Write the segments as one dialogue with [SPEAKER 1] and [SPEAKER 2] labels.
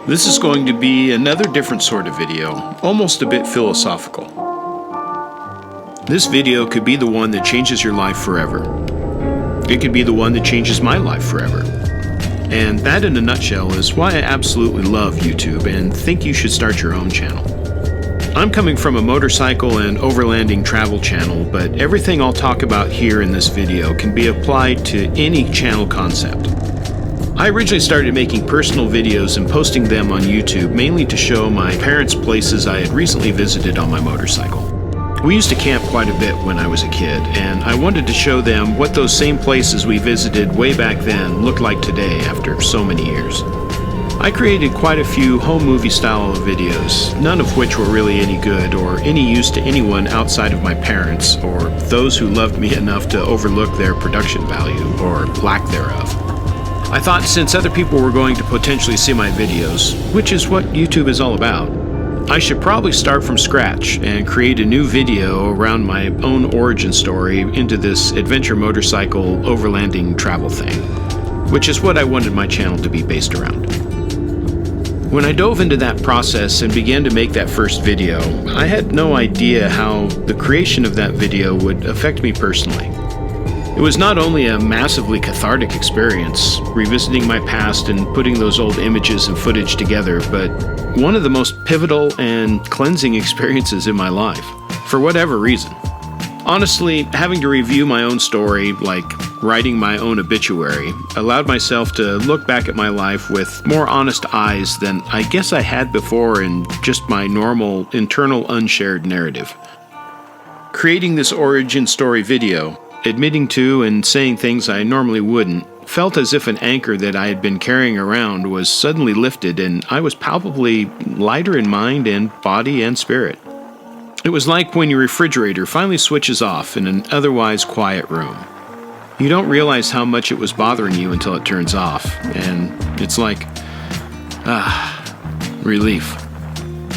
[SPEAKER 1] This is going to be another different sort of video, almost a bit philosophical. This video could be the one that changes your life forever. It could be the one that changes my life forever. And that in a nutshell is why I absolutely love YouTube and think you should start your own channel. I'm coming from a motorcycle and overlanding travel channel, but everything I'll talk about here in this video can be applied to any channel concept. I originally started making personal videos and posting them on YouTube mainly to show my parents' places I had recently visited on my motorcycle. We used to camp quite a bit when I was a kid, and I wanted to show them what those same places we visited way back then look like today after so many years. I created quite a few home movie style videos, none of which were really any good or any use to anyone outside of my parents or those who loved me enough to overlook their production value or lack thereof. I thought since other people were going to potentially see my videos, which is what YouTube is all about, I should probably start from scratch and create a new video around my own origin story into this adventure motorcycle overlanding travel thing, which is what I wanted my channel to be based around. When I dove into that process and began to make that first video, I had no idea how the creation of that video would affect me personally. It was not only a massively cathartic experience, revisiting my past and putting those old images and footage together, but one of the most pivotal and cleansing experiences in my life, for whatever reason. Honestly, having to review my own story, like writing my own obituary, allowed myself to look back at my life with more honest eyes than I guess I had before in just my normal, internal, unshared narrative. Creating this origin story video, admitting to and saying things I normally wouldn't, felt as if an anchor that I had been carrying around was suddenly lifted and I was palpably lighter in mind and body and spirit. It was like when your refrigerator finally switches off in an otherwise quiet room. You don't realize how much it was bothering you until it turns off, and it's like, relief.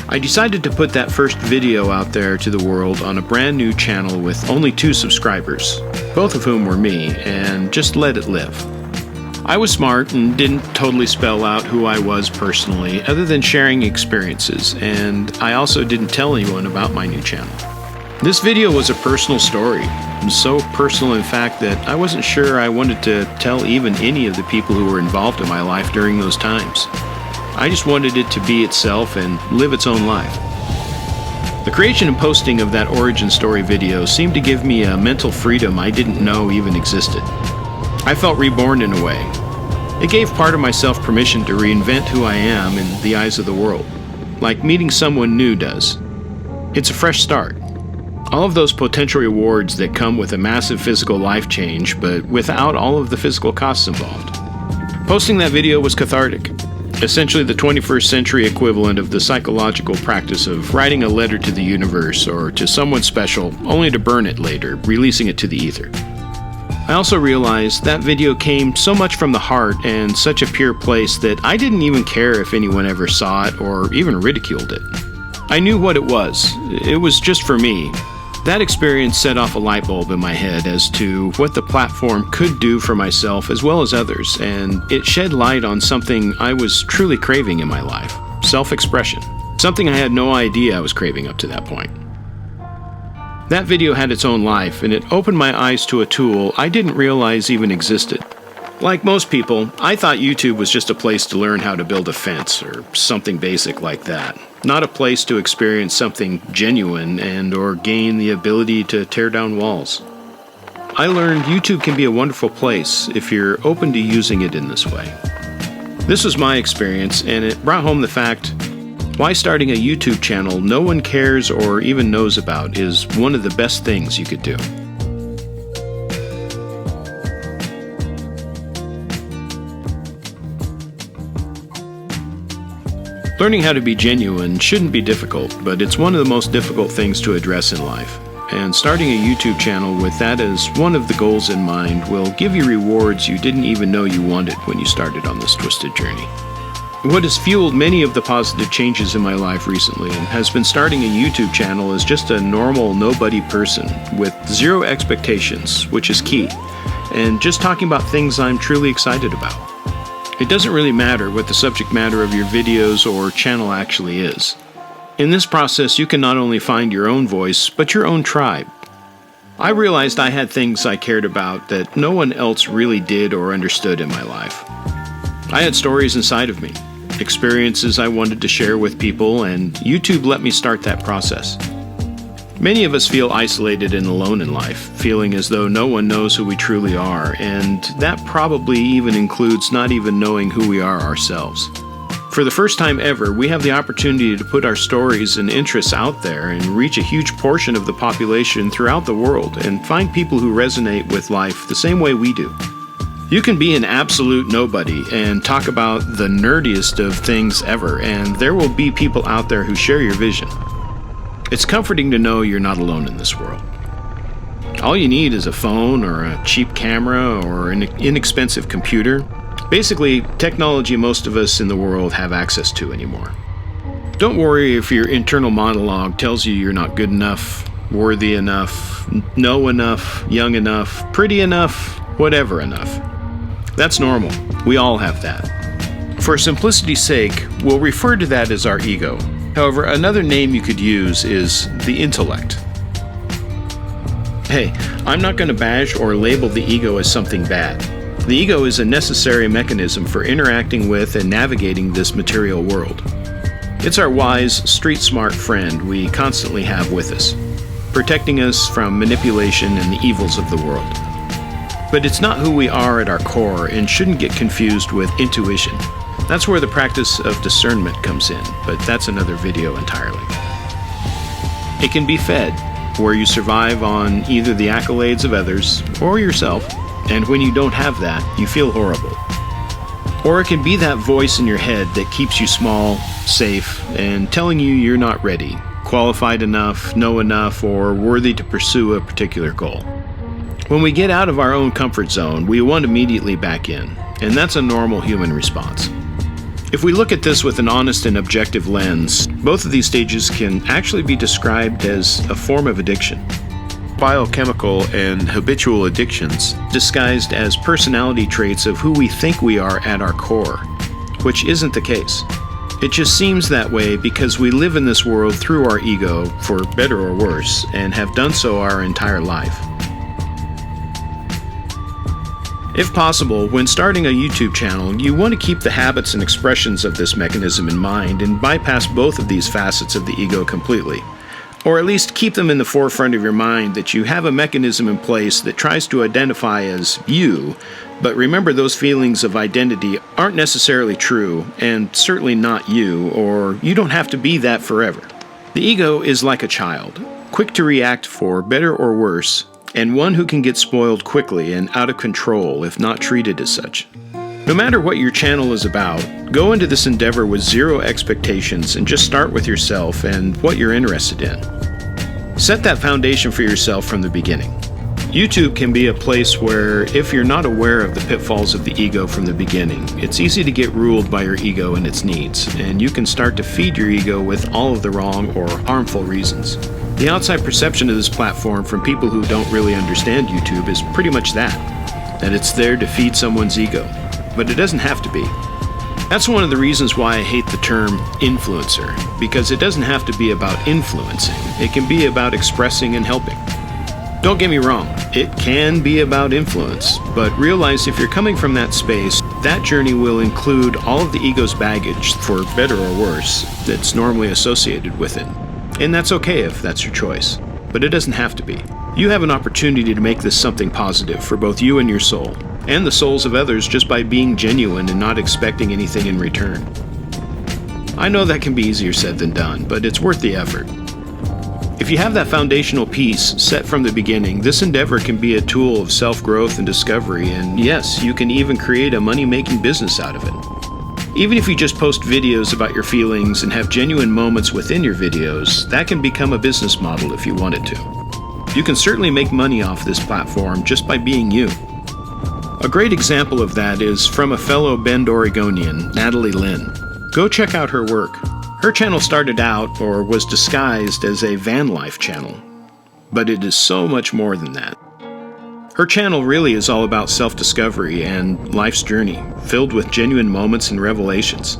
[SPEAKER 1] I decided to put that first video out there to the world on a brand new channel with only 2 subscribers, both of whom were me, and just let it live. I was smart and didn't totally spell out who I was personally, other than sharing experiences, and I also didn't tell anyone about my new channel. This video was a personal story, so personal in fact that I wasn't sure I wanted to tell even any of the people who were involved in my life during those times. I just wanted it to be itself and live its own life. The creation and posting of that origin story video seemed to give me a mental freedom I didn't know even existed. I felt reborn in a way. It gave part of myself permission to reinvent who I am in the eyes of the world, like meeting someone new does. It's a fresh start. All of those potential rewards that come with a massive physical life change, but without all of the physical costs involved. Posting that video was cathartic. Essentially the 21st century equivalent of the psychological practice of writing a letter to the universe or to someone special, only to burn it later, releasing it to the ether. I also realized that video came so much from the heart and such a pure place that I didn't even care if anyone ever saw it or even ridiculed it. I knew what it was. It was just for me. That experience set off a light bulb in my head as to what the platform could do for myself as well as others, and it shed light on something I was truly craving in my life: self-expression. Something I had no idea I was craving up to that point. That video had its own life, and it opened my eyes to a tool I didn't realize even existed. Like most people, I thought YouTube was just a place to learn how to build a fence or something basic like that. Not a place to experience something genuine and or gain the ability to tear down walls. I learned YouTube can be a wonderful place if you're open to using it in this way. This was my experience, and it brought home the fact why starting a YouTube channel no one cares or even knows about is one of the best things you could do. Learning how to be genuine shouldn't be difficult, but it's one of the most difficult things to address in life. And starting a YouTube channel with that as one of the goals in mind will give you rewards you didn't even know you wanted when you started on this twisted journey. What has fueled many of the positive changes in my life recently has been starting a YouTube channel as just a normal nobody person with zero expectations, which is key, and just talking about things I'm truly excited about. It doesn't really matter what the subject matter of your videos or channel actually is. In this process, you can not only find your own voice, but your own tribe. I realized I had things I cared about that no one else really did or understood in my life. I had stories inside of me, experiences I wanted to share with people, and YouTube let me start that process. Many of us feel isolated and alone in life, feeling as though no one knows who we truly are, and that probably even includes not even knowing who we are ourselves. For the first time ever, we have the opportunity to put our stories and interests out there and reach a huge portion of the population throughout the world and find people who resonate with life the same way we do. You can be an absolute nobody and talk about the nerdiest of things ever, and there will be people out there who share your vision. It's comforting to know you're not alone in this world. All you need is a phone or a cheap camera or an inexpensive computer. Basically, technology most of us in the world have access to anymore. Don't worry if your internal monologue tells you you're not good enough, worthy enough, know enough, young enough, pretty enough, whatever enough. That's normal. We all have that. For simplicity's sake, we'll refer to that as our ego. However, another name you could use is the intellect. Hey, I'm not going to bash or label the ego as something bad. The ego is a necessary mechanism for interacting with and navigating this material world. It's our wise, street-smart friend we constantly have with us, protecting us from manipulation and the evils of the world. But it's not who we are at our core and shouldn't get confused with intuition. That's where the practice of discernment comes in, but that's another video entirely. It can be fed, where you survive on either the accolades of others or yourself, and when you don't have that, you feel horrible. Or it can be that voice in your head that keeps you small, safe, and telling you you're not ready, qualified enough, know enough, or worthy to pursue a particular goal. When we get out of our own comfort zone, we want immediately back in, and that's a normal human response. If we look at this with an honest and objective lens, both of these stages can actually be described as a form of addiction. Biochemical and habitual addictions disguised as personality traits of who we think we are at our core, which isn't the case. It just seems that way because we live in this world through our ego, for better or worse, and have done so our entire life. If possible, when starting a YouTube channel, you want to keep the habits and expressions of this mechanism in mind and bypass both of these facets of the ego completely. Or at least keep them in the forefront of your mind that you have a mechanism in place that tries to identify as you, but remember those feelings of identity aren't necessarily true, and certainly not you, or you don't have to be that forever. The ego is like a child, quick to react for better or worse, and one who can get spoiled quickly and out of control if not treated as such. No matter what your channel is about, go into this endeavor with zero expectations and just start with yourself and what you're interested in. Set that foundation for yourself from the beginning. YouTube can be a place where, if you're not aware of the pitfalls of the ego from the beginning, it's easy to get ruled by your ego and its needs, and you can start to feed your ego with all of the wrong or harmful reasons. The outside perception of this platform from people who don't really understand YouTube is pretty much that it's there to feed someone's ego. But it doesn't have to be. That's one of the reasons why I hate the term influencer, because it doesn't have to be about influencing. It can be about expressing and helping. Don't get me wrong, it can be about influence, but realize if you're coming from that space, that journey will include all of the ego's baggage, for better or worse, that's normally associated with it. And that's okay if that's your choice, but it doesn't have to be. You have an opportunity to make this something positive for both you and your soul, and the souls of others, just by being genuine and not expecting anything in return. I know that can be easier said than done, but it's worth the effort. If you have that foundational piece set from the beginning, this endeavor can be a tool of self-growth and discovery, and yes, you can even create a money-making business out of it. Even if you just post videos about your feelings and have genuine moments within your videos, that can become a business model if you wanted to. You can certainly make money off this platform just by being you. A great example of that is from a fellow Bend Oregonian, Natalie Lynn. Go check out her work. Her channel started out, or was disguised as a van life channel, but it is so much more than that. Her channel really is all about self-discovery and life's journey, filled with genuine moments and revelations.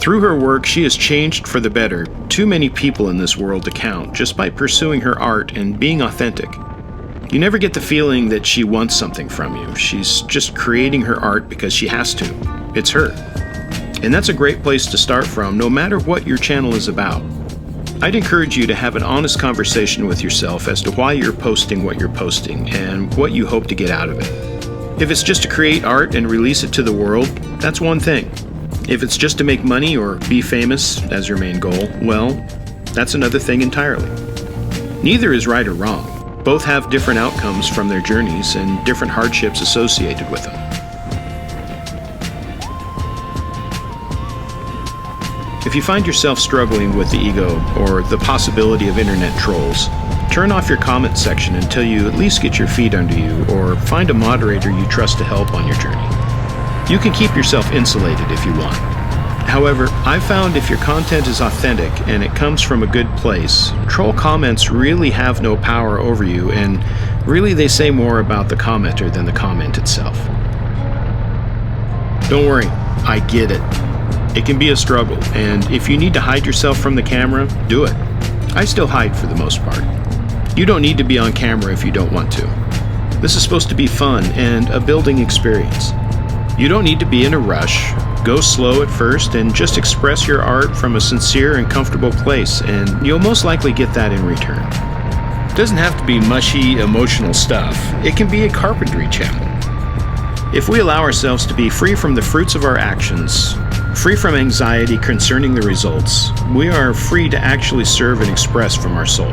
[SPEAKER 1] Through her work, she has changed for the better too many people in this world to count just by pursuing her art and being authentic. You never get the feeling that she wants something from you. She's just creating her art because she has to. It's her. And that's a great place to start from, no matter what your channel is about. I'd encourage you to have an honest conversation with yourself as to why you're posting what you're posting and what you hope to get out of it. If it's just to create art and release it to the world, that's one thing. If it's just to make money or be famous as your main goal, well, that's another thing entirely. Neither is right or wrong. Both have different outcomes from their journeys and different hardships associated with them. If you find yourself struggling with the ego or the possibility of internet trolls, turn off your comment section until you at least get your feet under you or find a moderator you trust to help on your journey. You can keep yourself insulated if you want. However, I've found if your content is authentic and it comes from a good place, troll comments really have no power over you, and really they say more about the commenter than the comment itself. Don't worry, I get it. It can be a struggle, and if you need to hide yourself from the camera, do it. I still hide for the most part. You don't need to be on camera if you don't want to. This is supposed to be fun and a building experience. You don't need to be in a rush. Go slow at first and just express your art from a sincere and comfortable place, and you'll most likely get that in return. It doesn't have to be mushy, emotional stuff. It can be a carpentry channel. If we allow ourselves to be free from the fruits of our actions, free from anxiety concerning the results, we are free to actually serve and express from our soul.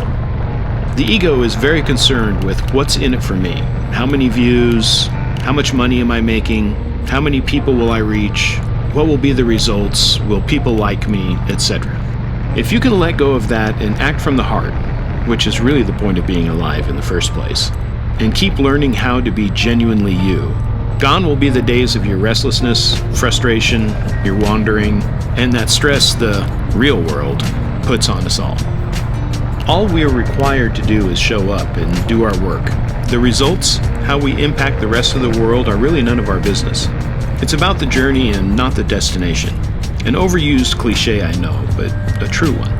[SPEAKER 1] The ego is very concerned with what's in it for me. How many views? How much money am I making? How many people will I reach? What will be the results? Will people like me? Etc. If you can let go of that and act from the heart, which is really the point of being alive in the first place, and keep learning how to be genuinely you, gone will be the days of your restlessness, frustration, your wandering, and that stress the real world puts on us all. All we are required to do is show up and do our work. The results, how we impact the rest of the world, are really none of our business. It's about the journey and not the destination. An overused cliche, I know, but a true one.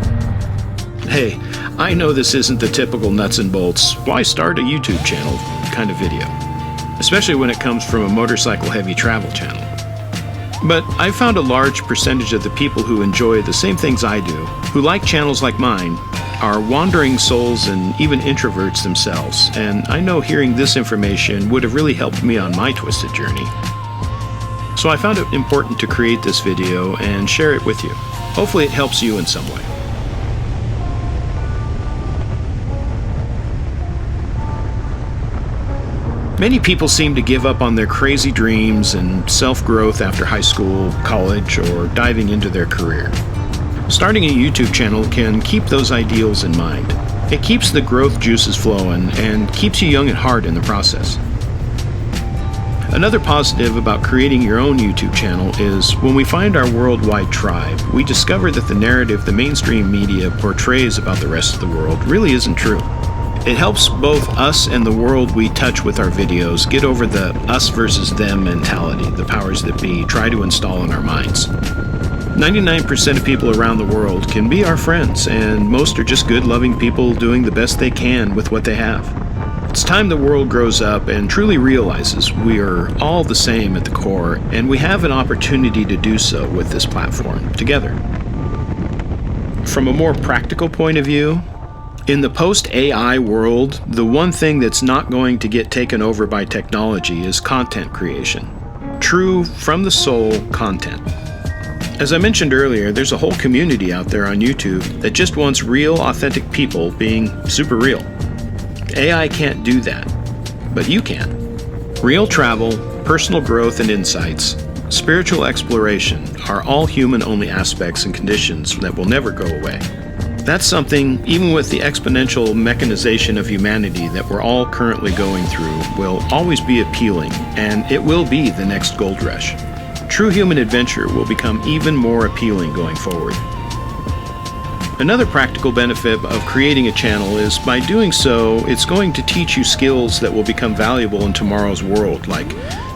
[SPEAKER 1] Hey, I know this isn't the typical nuts and bolts, why start a YouTube channel kind of video, especially when it comes from a motorcycle heavy travel channel. But I've found a large percentage of the people who enjoy the same things I do, who like channels like mine, are wandering souls and even introverts themselves, and I know hearing this information would have really helped me on my twisted journey. So I found it important to create this video and share it with you. Hopefully it helps you in some way. Many people seem to give up on their crazy dreams and self-growth after high school, college, or diving into their career. Starting a YouTube channel can keep those ideals in mind. It keeps the growth juices flowing and keeps you young at heart in the process. Another positive about creating your own YouTube channel is when we find our worldwide tribe, we discover that the narrative the mainstream media portrays about the rest of the world really isn't true. It helps both us and the world we touch with our videos get over the us versus them mentality the powers that be try to install in our minds. 99% of people around the world can be our friends, and most are just good, loving people doing the best they can with what they have. It's time the world grows up and truly realizes we are all the same at the core, and we have an opportunity to do so with this platform together. From a more practical point of view, in the post-AI world, the one thing that's not going to get taken over by technology is content creation. True, from the soul content. As I mentioned earlier, there's a whole community out there on YouTube that just wants real, authentic people being super real. AI can't do that, but you can. Real travel, personal growth and insights, spiritual exploration are all human-only aspects and conditions that will never go away. That's something, even with the exponential mechanization of humanity that we're all currently going through, will always be appealing, and it will be the next gold rush. True human adventure will become even more appealing going forward. Another practical benefit of creating a channel is by doing so, it's going to teach you skills that will become valuable in tomorrow's world, like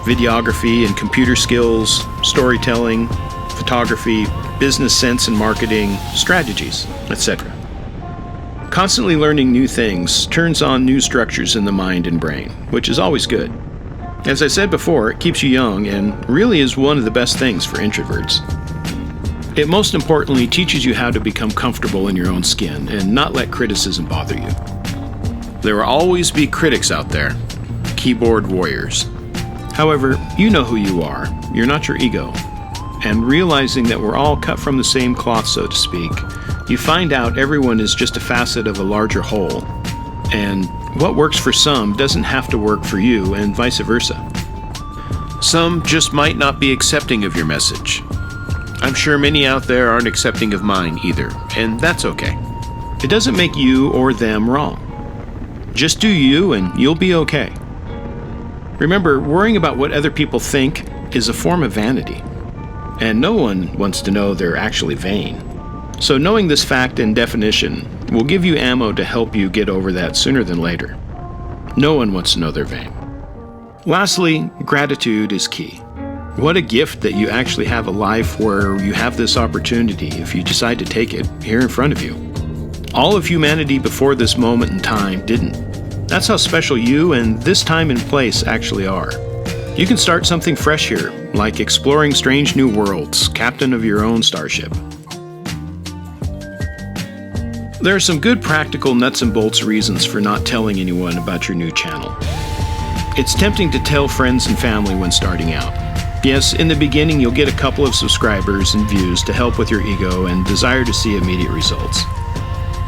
[SPEAKER 1] videography and computer skills, storytelling, photography, business sense and marketing, strategies, etc. Constantly learning new things turns on new structures in the mind and brain, which is always good. As I said before, it keeps you young and really is one of the best things for introverts. It most importantly teaches you how to become comfortable in your own skin and not let criticism bother you. There will always be critics out there, keyboard warriors. However, you know who you are, you're not your ego. And realizing that we're all cut from the same cloth, so to speak, you find out everyone is just a facet of a larger whole. And what works for some doesn't have to work for you, and vice versa. Some just might not be accepting of your message. I'm sure many out there aren't accepting of mine either, and that's okay. It doesn't make you or them wrong. Just do you and you'll be okay. Remember, worrying about what other people think is a form of vanity, and no one wants to know they're actually vain. So knowing this fact and definition will give you ammo to help you get over that sooner than later. No one wants to know they're vain. Lastly, gratitude is key. What a gift that you actually have a life where you have this opportunity if you decide to take it here in front of you. All of humanity before this moment in time didn't. That's how special you and this time and place actually are. You can start something fresh here, like exploring strange new worlds, captain of your own starship. There are some good practical nuts and bolts reasons for not telling anyone about your new channel. It's tempting to tell friends and family when starting out. Yes, in the beginning you'll get a couple of subscribers and views to help with your ego and desire to see immediate results.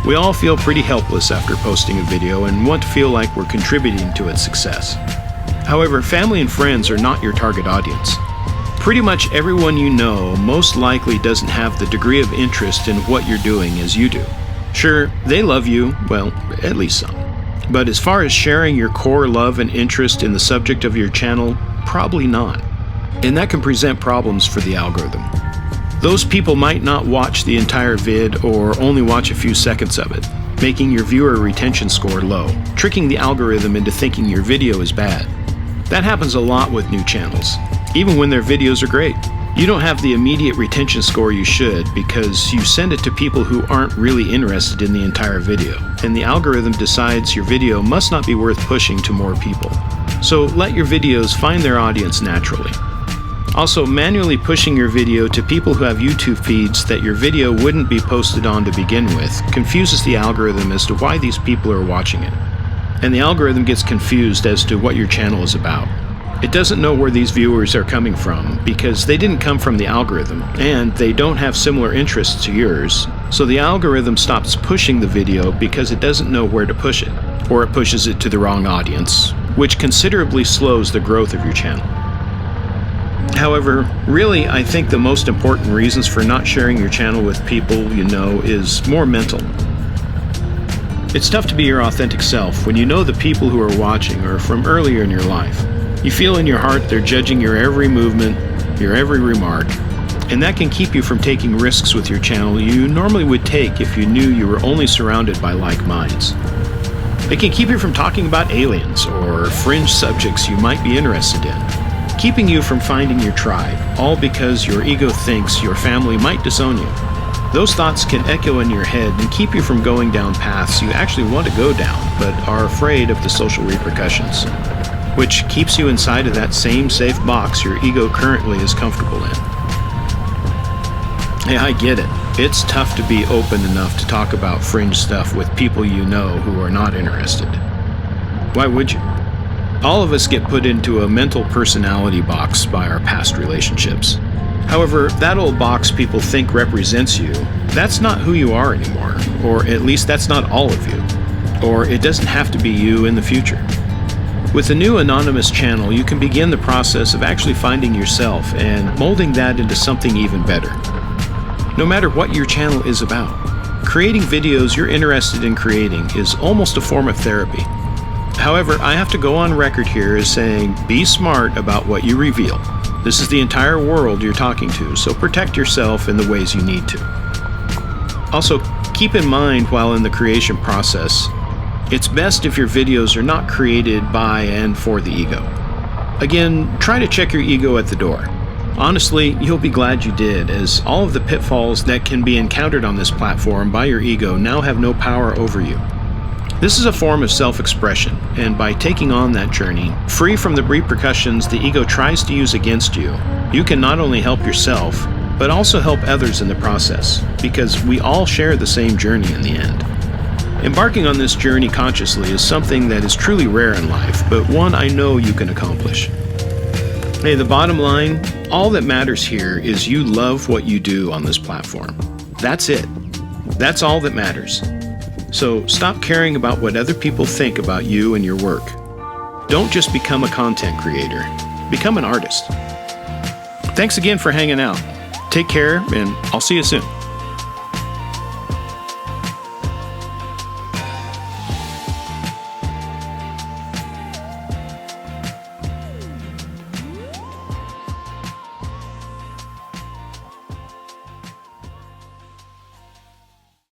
[SPEAKER 1] We all feel pretty helpless after posting a video and want to feel like we're contributing to its success. However, family and friends are not your target audience. Pretty much everyone you know most likely doesn't have the degree of interest in what you're doing as you do. Sure, they love you, well, at least some. But as far as sharing your core love and interest in the subject of your channel, probably not. And that can present problems for the algorithm. Those people might not watch the entire vid or only watch a few seconds of it, making your viewer retention score low, tricking the algorithm into thinking your video is bad. That happens a lot with new channels, even when their videos are great. You don't have the immediate retention score you should because you send it to people who aren't really interested in the entire video, and the algorithm decides your video must not be worth pushing to more people. So let your videos find their audience naturally. Also, manually pushing your video to people who have YouTube feeds that your video wouldn't be posted on to begin with confuses the algorithm as to why these people are watching it. And the algorithm gets confused as to what your channel is about. It doesn't know where these viewers are coming from because they didn't come from the algorithm and they don't have similar interests to yours. So the algorithm stops pushing the video because it doesn't know where to push it, or it pushes it to the wrong audience, which considerably slows the growth of your channel. However, really, I think the most important reasons for not sharing your channel with people you know is more mental. It's tough to be your authentic self when you know the people who are watching are from earlier in your life. You feel in your heart they're judging your every movement, your every remark, and that can keep you from taking risks with your channel you normally would take if you knew you were only surrounded by like minds. It can keep you from talking about aliens or fringe subjects you might be interested in, keeping you from finding your tribe, all because your ego thinks your family might disown you. Those thoughts can echo in your head and keep you from going down paths you actually want to go down, but are afraid of the social repercussions, which keeps you inside of that same safe box your ego currently is comfortable in. Yeah, I get it. It's tough to be open enough to talk about fringe stuff with people you know who are not interested. Why would you? All of us get put into a mental personality box by our past relationships. However, that old box people think represents you, that's not who you are anymore, or at least that's not all of you, or it doesn't have to be you in the future. With a new anonymous channel, you can begin the process of actually finding yourself and molding that into something even better. No matter what your channel is about, creating videos you're interested in creating is almost a form of therapy. However, I have to go on record here as saying, be smart about what you reveal. This is the entire world you're talking to, so protect yourself in the ways you need to. Also, keep in mind while in the creation process, it's best if your videos are not created by and for the ego. Again, try to check your ego at the door. Honestly, you'll be glad you did, as all of the pitfalls that can be encountered on this platform by your ego now have no power over you. This is a form of self-expression, and by taking on that journey, free from the repercussions the ego tries to use against you, you can not only help yourself, but also help others in the process, because we all share the same journey in the end. Embarking on this journey consciously is something that is truly rare in life, but one I know you can accomplish. Hey, the bottom line, all that matters here is you love what you do on this platform. That's it. That's all that matters. So stop caring about what other people think about you and your work. Don't just become a content creator. Become an artist. Thanks again for hanging out. Take care, and I'll see you soon.